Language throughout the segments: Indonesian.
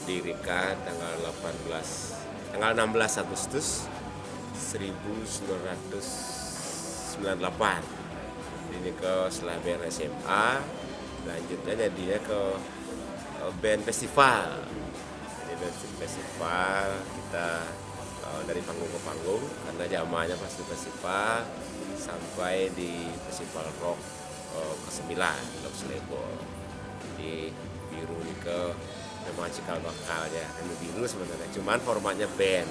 didirikan tanggal 16 Agustus 1998. Ini ke setelah band SMA, lanjutnya jadinya ke band festival. Jadi band festival kita dari panggung ke panggung, karena zamannya pasti festival sampai di festival rock ke-9 Loks Label. Jadi biru ini ke memang cikal bakalnya hanya biru sebenarnya, cuman formatnya band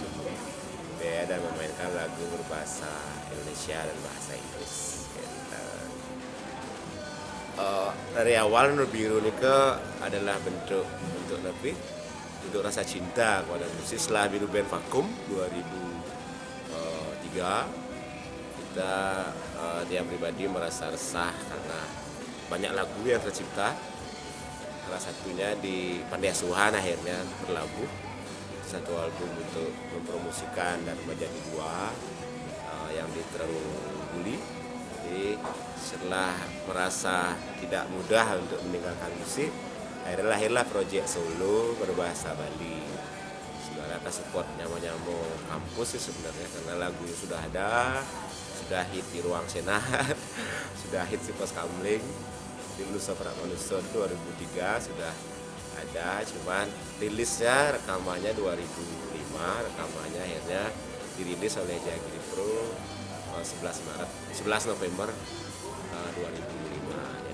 dan memainkan lagu berbahasa Indonesia dan bahasa Inggris gitu. Dari awal Nur Biru ini ke adalah bentuk lebih untuk rasa cinta kepada musik. Setelah Biru Band vakum 2003, kita dia pribadi merasa resah karena banyak lagu yang tercipta. Salah satunya di Pantai Asuhan akhirnya berlabuh satu album untuk mempromosikan dan menjadi dua yang di Terungguli. Jadi setelah merasa tidak mudah untuk meninggalkan musik, akhirnya lahirlah proyek solo berbahasa Bali. Sebenarnya kita support nyamo-nyamo kampus sih sebenarnya, karena lagunya sudah ada, sudah hit di Ruang Senat, sudah hit di Pos Kamling, di Menuso Perak Manuso 2003 sudah ada, cuman rilisnya rekamannya 2005, rekamannya akhirnya dirilis oleh Jagiri Pro 11 November 2005.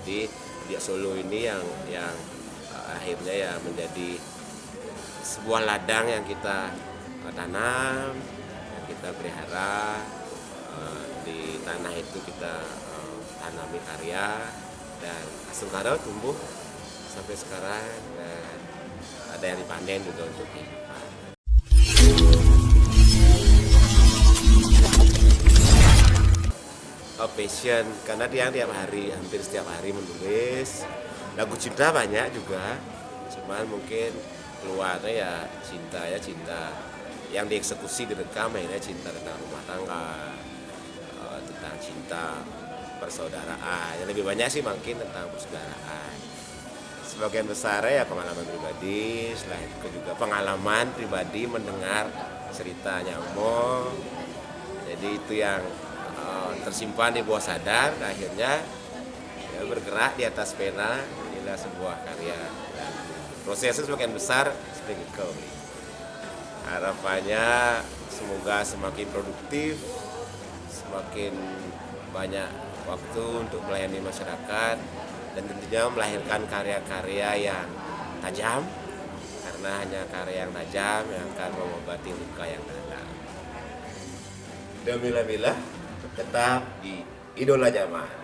Jadi dia solo ini yang akhirnya ya menjadi sebuah ladang yang kita tanam, yang kita pelihara. Di tanah itu kita tanami karya, dan Asam Karo tumbuh sampai sekarang, dan ada yang dipanen juga untuk kehidupan. Passion, karena dia tiap hari, hampir setiap hari menulis lagu cinta banyak juga, cuman mungkin keluarnya ya cinta yang dieksekusi direkam, akhirnya cinta tentang rumah tangga, tentang cinta persaudaraan, yang lebih banyak sih mungkin tentang persaudaraan. Sebagian besar ya pengalaman pribadi, setelah itu juga pengalaman pribadi mendengar cerita Nyamo. Jadi itu yang tersimpan di bawah sadar, akhirnya ya bergerak di atas pena, inilah sebuah karya. Dan prosesnya sebagian besar seperti itu. Harapannya semoga semakin produktif, semakin banyak waktu untuk melayani masyarakat, dan tentunya melahirkan karya-karya yang tajam, karena hanya karya yang tajam yang akan mengobati luka yang dalam. Demi tetap di Idola Zaman.